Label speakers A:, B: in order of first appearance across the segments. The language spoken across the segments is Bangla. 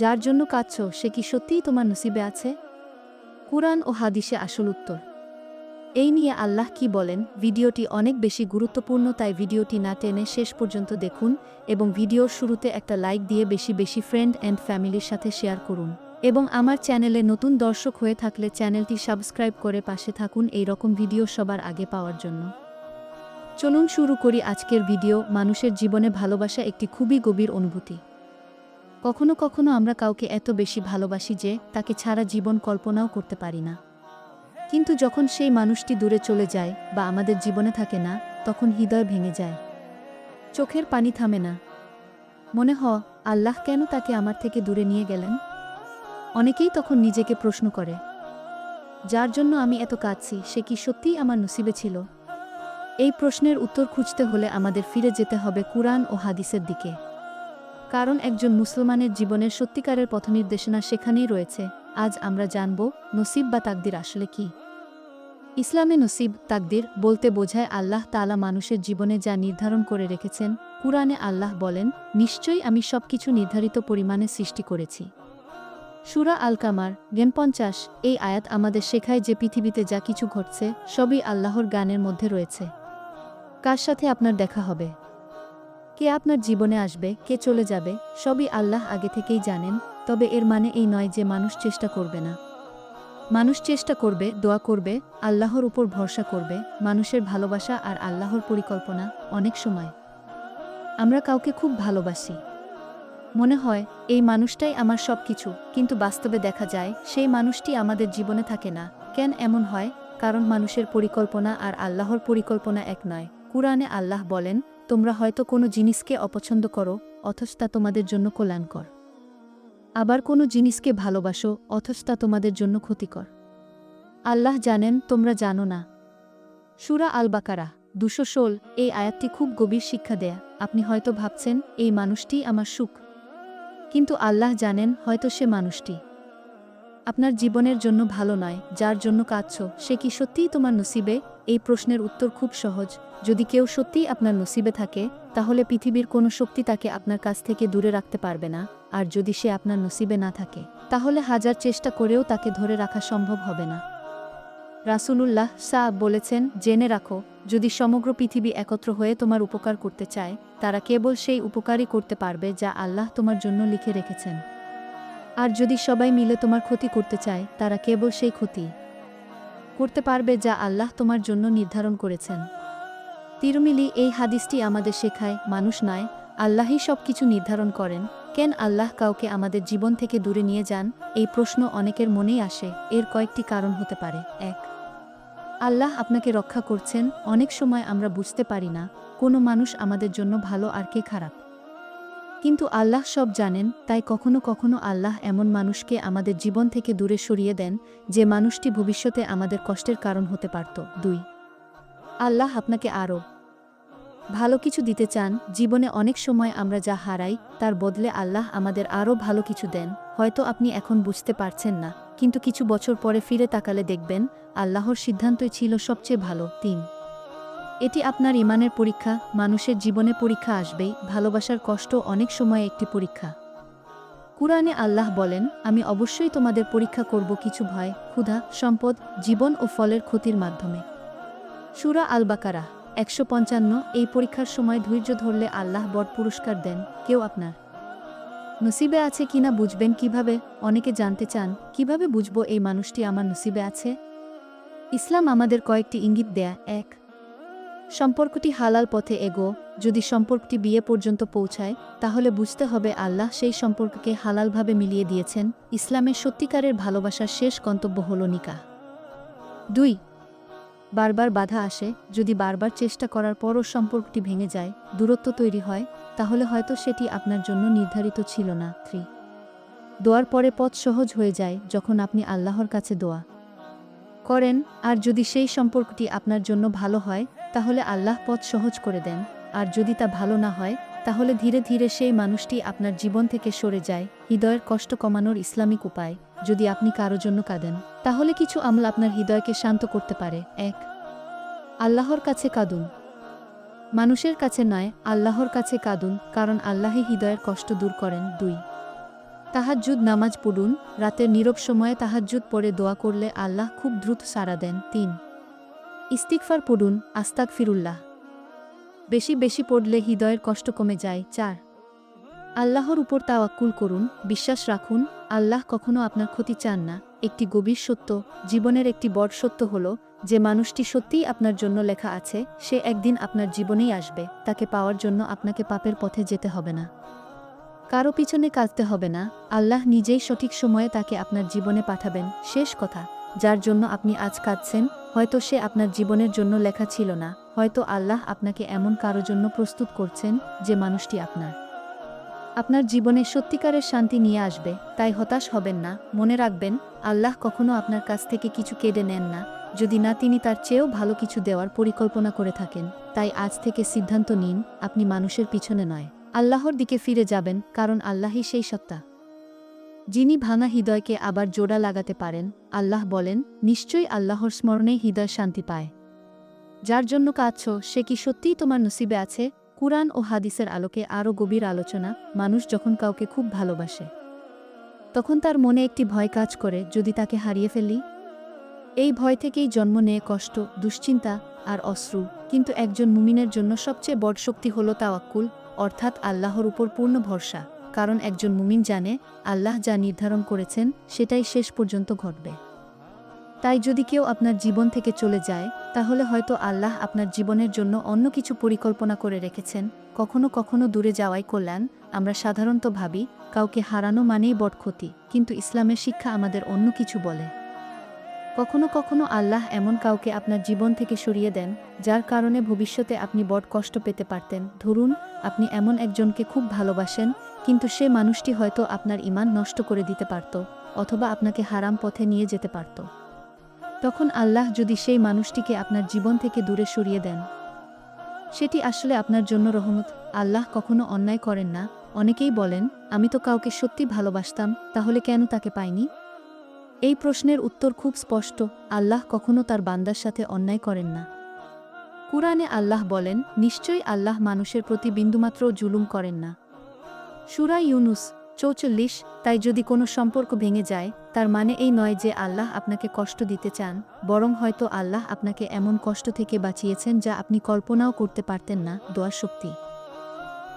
A: যার জন্য কাঁদছ সে কি সত্যিই তোমার নসিবে আছে? কুরআন ও হাদিসে আসল উত্তর। এই নিয়ে আল্লাহ কি বলেন? ভিডিওটি অনেক বেশি গুরুত্বপূর্ণ, তাই ভিডিওটি না টেনে শেষ পর্যন্ত দেখুন এবং ভিডিওর শুরুতে একটা লাইক দিয়ে বেশি বেশি ফ্রেন্ড অ্যান্ড ফ্যামিলির সাথে শেয়ার করুন। এবং আমার চ্যানেলে নতুন দর্শক হয়ে থাকলে চ্যানেলটি সাবস্ক্রাইব করে পাশে থাকুন এই রকম ভিডিও সবার আগে পাওয়ার জন্য। চলুন শুরু করি আজকের ভিডিও। মানুষের জীবনে ভালোবাসা একটি খুবই গভীর অনুভূতি। কখনো কখনো আমরা কাউকে এত বেশি ভালোবাসি যে তাকে ছাড়া জীবন কল্পনাও করতে পারি না। কিন্তু যখন সেই মানুষটি দূরে চলে যায় বা আমাদের জীবনে থাকে না, তখন হৃদয় ভেঙে যায়, চোখের পানি থামে না। মনে হয়, আল্লাহ কেন তাকে আমার থেকে দূরে নিয়ে গেলেন? অনেকেই তখন নিজেকে প্রশ্ন করে, যার জন্য আমি এত কাঁদছি সে কি সত্যিই আমার নসিবে ছিল? এই প্রশ্নের উত্তর খুঁজতে হলে আমাদের ফিরে যেতে হবে কুরআন ও হাদিসের দিকে। কারণ একজন মুসলমানের জীবনের সত্যিকারের পথনির্দেশনা সেখানেই রয়েছে। আজ আমরা জানব নসিব বা তাকদির আসলে কি। ইসলামে নসিব, তাকদির বলতে বোঝায় আল্লাহ তাআলা মানুষের জীবনে যা নির্ধারণ করে রেখেছেন। কুরআনে আল্লাহ বলেন, নিশ্চয়ই আমি সবকিছু নির্ধারিত পরিমাণে সৃষ্টি করেছি। সূরা আল কামার 50। এই আয়াত আমাদের শেখায় যে পৃথিবীতে যা কিছু ঘটছে সবই আল্লাহর জ্ঞানের মধ্যে রয়েছে। কার সাথে আপনার দেখা হবে, কে আপনার জীবনে আসবে, কে চলে যাবে, সবই আল্লাহ আগে থেকেই জানেন। তবে এর মানে এই নয় যে মানুষ চেষ্টা করবে না। মানুষ চেষ্টা করবে, দোয়া করবে, আল্লাহর উপর ভরসা করবে। মানুষের ভালোবাসা আর আল্লাহর পরিকল্পনা। অনেক সময় আমরা কাউকে খুব ভালোবাসি, মনে হয় এই মানুষটাই আমার সব কিছু, কিন্তু বাস্তবে দেখা যায় সেই মানুষটি আমাদের জীবনে থাকে না। কেন এমন হয়? কারণ মানুষের পরিকল্পনা আর আল্লাহর পরিকল্পনা এক নয়। কুরআনে আল্লাহ বলেন, তোমরা হয়তো কোনো জিনিসকে অপছন্দ করো অথচ তা তোমাদের জন্য কল্যাণকর। আবার কোনো জিনিসকে ভালোবাসো অথচ তা তোমাদের জন্য ক্ষতিকর। আল্লাহ জানেন, তোমরা জানো না। সূরা আল বাকারা 216। এই আয়াতটি খুব গভীর শিক্ষা দেয়া। আপনি হয়তো ভাবছেন এই মানুষটি আমার সুখ, কিন্তু আল্লাহ জানেন হয়তো সে মানুষটি আপনার জীবনের জন্য ভালো নয়। যার জন্য কাঁদছ সে কি সত্যিই তোমার নসিবে? এই প্রশ্নের উত্তর খুব সহজ। যদি কেউ সত্যিই আপনার নসিবে থাকে, তাহলে পৃথিবীর কোনো শক্তি তাকে আপনার কাছ থেকে দূরে রাখতে পারবে না। আর যদি সে আপনার নসিবে না থাকে, তাহলে হাজার চেষ্টা করেও তাকে ধরে রাখা সম্ভব হবে না। রাসূলুল্লাহ বলেছেন, জেনে রাখো, যদি সমগ্র পৃথিবী একত্র হয়ে তোমার উপকার করতে চায়, তারা কেবল সেই উপকারই করতে পারবে যা আল্লাহ তোমার জন্য লিখে রেখেছেন। আর যদি সবাই মিলে তোমার ক্ষতি করতে চায়, তারা কেবল সেই ক্ষতি করতে পারবে যা আল্লাহ তোমার জন্য নির্ধারণ করেছেন। তিরমিজি এই হাদিসটি আমাদের শেখায়, মানুষ নয়, আল্লাহই সব কিছু নির্ধারণ করেন। কেন আল্লাহ কাউকে আমাদের জীবন থেকে দূরে নিয়ে যান? এই প্রশ্ন অনেকের মনেই আসে। এর কয়েকটি কারণ হতে পারে। 1. আল্লাহ আপনাকে রক্ষা করছেন। অনেক সময় আমরা বুঝতে পারি না কোনো মানুষ আমাদের জন্য ভালো আর কে খারাপ, কিন্তু আল্লাহ সব জানেন। তাই কখনো কখনো আল্লাহ এমন মানুষকে আমাদের জীবন থেকে দূরে সরিয়ে দেন যে মানুষটি ভবিষ্যতে আমাদের কষ্টের কারণ হতে পারত। 2. আল্লাহ আপনাকে আরও ভালো কিছু দিতে চান। জীবনে অনেক সময় আমরা যা হারাই তার বদলে আল্লাহ আমাদের আরও ভালো কিছু দেন। হয়তো আপনি এখন বুঝতে পারছেন না, কিন্তু কিছু বছর পরে ফিরে তাকালে দেখবেন আল্লাহর সিদ্ধান্তই ছিল সবচেয়ে ভালো। 3. এটি আপনার ঈমানের পরীক্ষা। মানুষের জীবনে পরীক্ষা আসবেই। ভালোবাসার কষ্ট অনেক সময় একটি পরীক্ষা। কুরআনে আল্লাহ বলেন, আমি অবশ্যই তোমাদের পরীক্ষা করব কিছু ভয়, ক্ষুধা, সম্পদ, জীবন ও ফলের ক্ষতির মাধ্যমে। সূরা আল বাকারা 155। এই পরীক্ষার সময় ধৈর্য ধরলে আল্লাহ বড় পুরস্কার দেন। কেউ আপনার নসিবে আছে কিনা বুঝবেন কিভাবে? অনেকে জানতে চান, কিভাবে বুঝবো এই মানুষটি আমার নসিবে আছে? ইসলাম আমাদের কয়েকটি ইঙ্গিত দেয়া। 1. সম্পর্কটি হালাল পথে এগো। যদি সম্পর্কটি বিয়ে পর্যন্ত পৌঁছায়, তাহলে বুঝতে হবে আল্লাহ সেই সম্পর্ককে হালালভাবে মিলিয়ে দিয়েছেন। ইসলামের সত্যিকারের ভালোবাসার শেষ গন্তব্য হল নিকাহ। 2. বারবার বাধা আসে। যদি বারবার চেষ্টা করার পরও সম্পর্কটি ভেঙে যায়, দূরত্ব তৈরি হয়, তাহলে হয়তো সেটি আপনার জন্য নির্ধারিত ছিল না। 3. দোয়ার পরে পথ সহজ হয়ে যায় যখন আপনি আল্লাহর কাছে দোয়া করেন। আর যদি সেই সম্পর্কটি আপনার জন্য ভালো হয়, তাহলে আল্লাহ পথ সহজ করে দেন। আর যদি তা ভালো না হয়, তাহলে ধীরে ধীরে সেই মানুষটি আপনার জীবন থেকে সরে যায়। হৃদয়ের কষ্ট কমানোর ইসলামিক উপায়। যদি আপনি কারো জন্য কাঁদেন, তাহলে কিছু আমল আপনার হৃদয়কে শান্ত করতে পারে। 1. আল্লাহর কাছে কাঁদুন। মানুষের কাছে নয়, আল্লাহর কাছে কাঁদুন, কারণ আল্লাহই হৃদয়ের কষ্ট দূর করেন। 2. তাহাজ্জুদ নামাজ পড়ুন, রাতের নীরব সময়ে তাহাজ্জুদ পড়ে দোয়া করলে আল্লাহ খুব দ্রুত সাড়া দেন। ৩. ইস্তিগফার পড়ুন, আস্তাগফিরুল্লাহ বেশি বেশি পড়লে হৃদয়ের কষ্ট কমে যায়। ৪. আল্লাহর উপর তাওয়াক্কুল করুন, বিশ্বাস রাখুন, আল্লাহ কখনো আপনার ক্ষতি চান না। একটি গভীর সত্য, জীবনের একটি বড় সত্য হল, যে মানুষটি সত্যিই আপনার জন্য লেখা আছে, সে একদিন আপনার জীবনেই আসবে। তাকে পাওয়ার জন্য আপনাকে পাপের পথে যেতে হবে না, কারো পিছনে কাঁদতে হবে না, আল্লাহ নিজেই সঠিক সময়ে তাকে আপনার জীবনে পাঠাবেন। শেষ কথা, যার জন্য আপনি আজ কাঁদছেন, হয়তো সে আপনার জীবনের জন্য লেখা ছিল না, হয়তো আল্লাহ আপনাকে এমন কারো জন্য প্রস্তুত করছেন, যে মানুষটি আপনার জীবনে সত্যিকারের শান্তি নিয়ে আসবে। তাই হতাশ হবেন না, মনে রাখবেন, আল্লাহ কখনো আপনার কাছ থেকে কিছু কেড়ে নেন না, যদি না তিনি তার চেয়েও ভালো কিছু দেওয়ার পরিকল্পনা করে থাকেন। তাই আজ থেকে সিদ্ধান্ত নিন, আপনি মানুষের পিছনে নয়, আল্লাহর দিকে ফিরে যাবেন, কারণ আল্লাহই সেই সত্তা, যিনি ভাঙা হৃদয়কে আবার জোড়া লাগাতে পারেন। আল্লাহ বলেন, নিশ্চয়ই আল্লাহর স্মরণেই হৃদয় শান্তি পায়। যার জন্য কাঁদছ, সে কি সত্যিই তোমার নসিবে আছে? কুরআন ও হাদিসের আলোকে আরও গভীর আলোচনা। মানুষ যখন কাউকে খুব ভালোবাসে, তখন তার মনে একটি ভয় কাজ করে, যদি তাকে হারিয়ে ফেলি। এই ভয় থেকেই জন্ম নেয় কষ্ট, দুশ্চিন্তা আর অশ্রু। কিন্তু একজন মুমিনের জন্য সবচেয়ে বড় শক্তি হল তাওয়াক্কুল, অর্থাৎ আল্লাহর উপর পূর্ণ ভরসা। কারণ একজন মুমিন জানে, আল্লাহ যা নির্ধারণ করেছেন সেটাই শেষ পর্যন্ত ঘটবে। তাই যদি কেউ আপনার জীবন থেকে চলে যায়, তাহলে হয়তো আল্লাহ আপনার জীবনের জন্য অন্য কিছু পরিকল্পনা করে রেখেছেন। কখনো কখনো দূরে যাওয়াই কল্যাণ। আমরা সাধারণত ভাবি, কাউকে হারানো মানেই বড় ক্ষতি, কিন্তু ইসলামের শিক্ষা আমাদের অন্য কিছু বলে। কখনো কখনো আল্লাহ এমন কাউকে আপনার জীবন থেকে সরিয়ে দেন, যার কারণে ভবিষ্যতে আপনি বড় কষ্ট পেতে পারতেন। ধরুন, আপনি এমন একজনকে খুব ভালোবাসেন, কিন্তু সে মানুষটি হয়তো আপনার ঈমান নষ্ট করে দিতে পারত, অথবা আপনাকে হারাম পথে নিয়ে যেতে পারত। তখন আল্লাহ যদি সেই মানুষটিকে আপনার জীবন থেকে দূরে সরিয়ে দেন, সেটি আসলে আপনার জন্য রহমত। আল্লাহ কখনো অন্যায় করেন না। অনেকেই বলেন, আমি তো কাউকে সত্যি ভালোবাসতাম, তাহলে কেন তাকে পাইনি? এই প্রশ্নের উত্তর খুব স্পষ্ট, আল্লাহ কখনো তার বান্দার সাথে অন্যায় করেন না। কুরআনে আল্লাহ বলেন, নিশ্চয়ই আল্লাহ মানুষের প্রতি বিন্দুমাত্রও জুলুম করেন না। সূরা ইউনুস ৪৪। তাই যদি কোনো সম্পর্ক ভেঙে যায়, তার মানে এই নয় যে আল্লাহ আপনাকে কষ্ট দিতে চান, বরং হয়তো আল্লাহ আপনাকে এমন কষ্ট থেকে বাঁচিয়েছেন যা আপনি কল্পনাও করতে পারতেন না। দোয়ার শক্তি।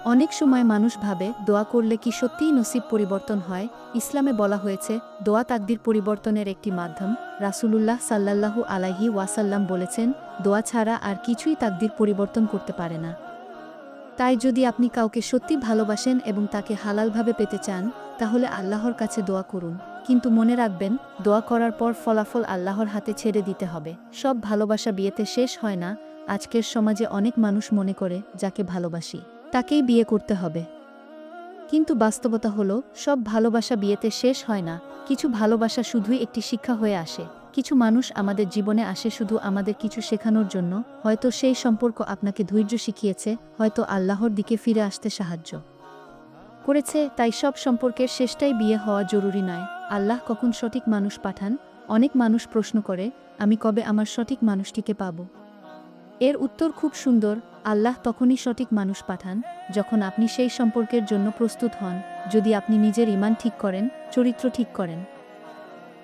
A: অনেক সময় মানুষ ভাবে, দোয়া করলে কি সত্যিই নসিব পরিবর্তন হয়? ইসলামে বলা হয়েছে, দোয়া তাকদির পরিবর্তনের একটি মাধ্যম। রাসূলুল্লাহ সাল্লাল্লাহু আলাইহি ওয়াসাল্লাম বলেছেন, দোয়া ছাড়া আর কিছুই তাকদির পরিবর্তন করতে পারে না। তাই যদি আপনি কাউকে সত্যি ভালোবাসেন এবং তাকে হালালভাবে পেতে চান, তাহলে আল্লাহর কাছে দোয়া করুন। কিন্তু মনে রাখবেন, দোয়া করার পর ফলাফল আল্লাহর হাতে ছেড়ে দিতে হবে। সব ভালোবাসা বিয়েতে শেষ হয় না। আজকের সমাজে অনেক মানুষ মনে করে, যাকে ভালোবাসি তাকেই বিয়ে করতে হবে। কিন্তু বাস্তবতা হলো, সব ভালোবাসা বিয়েতে শেষ হয় না। কিছু ভালোবাসা শুধুই একটি শিক্ষা হয়ে আসে। কিছু মানুষ আমাদের জীবনে আসে শুধু আমাদের কিছু শেখানোর জন্য। হয়তো সেই সম্পর্ক আপনাকে ধৈর্য শিখিয়েছে, হয়তো আল্লাহর দিকে ফিরে আসতে সাহায্য করেছে। তাই সব সম্পর্কের শেষটাই বিয়ে হওয়া জরুরি নয়। আল্লাহ কখন সঠিক মানুষ পাঠান? অনেক মানুষ প্রশ্ন করে, আমি কবে আমার সঠিক মানুষটিকে পাব? এর উত্তর খুব সুন্দর, আল্লাহ তখনই সঠিক মানুষ পাঠান, যখন আপনি সেই সম্পর্কের জন্য প্রস্তুত হন। যদি আপনি নিজের ঈমান ঠিক করেন, চরিত্র ঠিক করেন,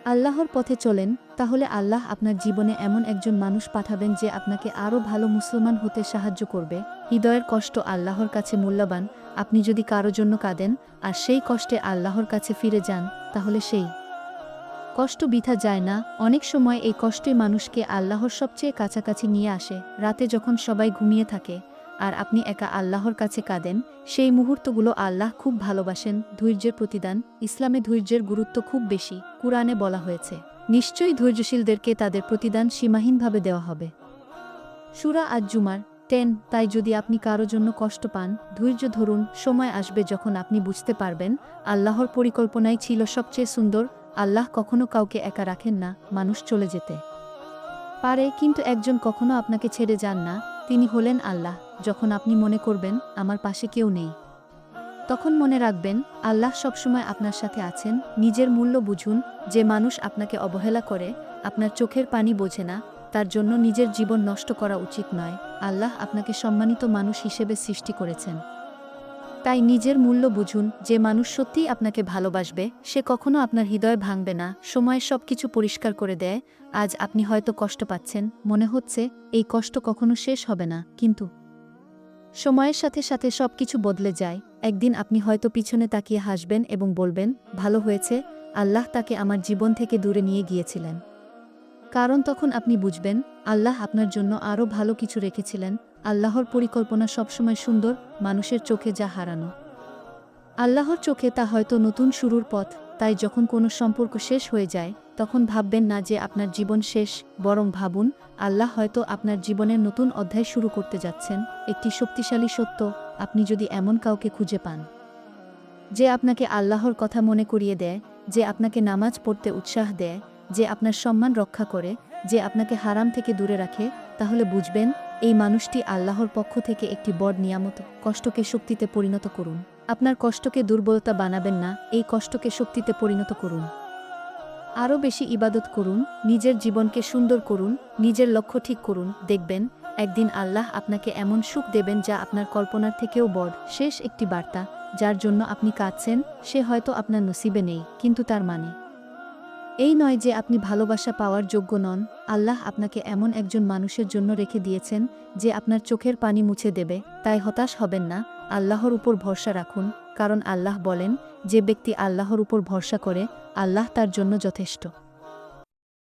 A: আল্লাহর পথে চলেন, তাহলে আল্লাহ আপনার জীবনে এমন একজন মানুষ পাঠাবেন যে আপনাকে আরও ভালো মুসলমান হতে সাহায্য করবে। হৃদয়ের কষ্ট আল্লাহর কাছে মূল্যবান। আপনি যদি কারো জন্য কাঁদেন, আর সেই কষ্টে আল্লাহর কাছে ফিরে যান, তাহলে সেই কষ্ট বৃথা যায় না। অনেক সময় এই কষ্টই মানুষকে আল্লাহর সবচেয়ে কাছাকাছি নিয়ে আসে। রাতে যখন সবাই ঘুমিয়ে থাকে, আর আপনি একা আল্লাহর কাছে কাঁদেন, সেই মুহূর্তগুলো আল্লাহ খুব ভালোবাসেন। ধৈর্যের প্রতিদান। ইসলামে ধৈর্যের গুরুত্ব খুব বেশি। কুরআনে বলা হয়েছে, নিশ্চয়ই ধৈর্যশীলদেরকে তাদের প্রতিদান সীমাহীনভাবে দেওয়া হবে। সূরা আজ-জুমার 10। তাই যদি আপনি কারো জন্য কষ্ট পান, ধৈর্য ধরুন। সময় আসবে যখন আপনি বুঝতে পারবেন, আল্লাহর পরিকল্পনাই ছিল সবচেয়ে সুন্দর। আল্লাহ কখনো কাউকে একা রাখেন না। মানুষ চলে যেতে পারে, কিন্তু একজন কখনো আপনাকে ছেড়ে যান না, তিনি হলেন আল্লাহ। যখন আপনি মনে করবেন, আমার পাশে কেউ নেই, তখন মনে রাখবেন, আল্লাহ সবসময় আপনার সাথে আছেন। নিজের মূল্য বুঝুন। যে মানুষ আপনাকে অবহেলা করে, আপনার চোখের পানি বোঝে না, তার জন্য নিজের জীবন নষ্ট করা উচিত নয়। আল্লাহ আপনাকে সম্মানিত মানুষ হিসেবে সৃষ্টি করেছেন। তাই নিজের মূল্য বুঝুন। যে মানুষ সত্যিই আপনাকে ভালোবাসবে সে কখনো আপনার হৃদয় ভাঙবে না। সময় সব কিছু পরিষ্কার করে দেয়। আজ আপনি হয়তো কষ্ট পাচ্ছেন, মনে হচ্ছে এই কষ্ট কখনো শেষ হবে না, কিন্তু সময়ের সাথে সাথে সব কিছু বদলে যায়। একদিন আপনি হয়তো পিছনে তাকিয়ে হাসবেন এবং বলবেন, ভালো হয়েছে আল্লাহ তাকে আমার জীবন থেকে দূরে নিয়ে গিয়েছিলেন। কারণ তখন আপনি বুঝবেন আল্লাহ আপনার জন্য আরও ভালো কিছু রেখেছিলেন। আল্লাহর পরিকল্পনা সবসময় সুন্দর, মানুষের চোখে যা হারানো, আল্লাহর চোখে তা হয়তো নতুন শুরুর পথ। তাই যখন কোনো সম্পর্ক শেষ হয়ে যায় তখন ভাববেন না যে আপনার জীবন শেষ, বরং ভাবুন আল্লাহ হয়তো আপনার জীবনের নতুন অধ্যায় শুরু করতে যাচ্ছেন। একটি শক্তিশালী সত্য, আপনি যদি এমন কাউকে খুঁজে পান যে আপনাকে আল্লাহর কথা মনে করিয়ে দেয়, যে আপনাকে নামাজ পড়তে উৎসাহ দেয়, যে আপনার সম্মান রক্ষা করে, যে আপনাকে হারাম থেকে দূরে রাখে, তাহলে বুঝবেন এই মানুষটি আল্লাহর পক্ষ থেকে একটি বড় নিয়ামত। কষ্টকে শক্তিতে পরিণত করুন। আপনার কষ্টকে দুর্বলতা বানাবেন না, এই কষ্টকে শক্তিতে পরিণত করুন। আরও বেশি ইবাদত করুন, নিজের জীবনকে সুন্দর করুন, নিজের লক্ষ্য ঠিক করুন। দেখবেন একদিন আল্লাহ আপনাকে এমন সুখ দেবেন যা আপনার কল্পনার থেকেও বড়। শেষ একটি বার্তা, যার জন্য আপনি কাঁদছেন সে হয়তো আপনার নসিবে নেই, কিন্তু তার মানে এই নয় যে আপনি ভালোবাসা পাওয়ার যোগ্য নন। আল্লাহ আপনাকে এমন একজন মানুষের জন্য রেখে দিয়েছেন যে আপনার চোখের পানি মুছে দেবে। তাই হতাশ হবেন না, আল্লাহর উপর ভরসা রাখুন। কারণ আল্লাহ বলেন, যে ব্যক্তি আল্লাহর উপর ভরসা করে আল্লাহ তার জন্য যথেষ্ট।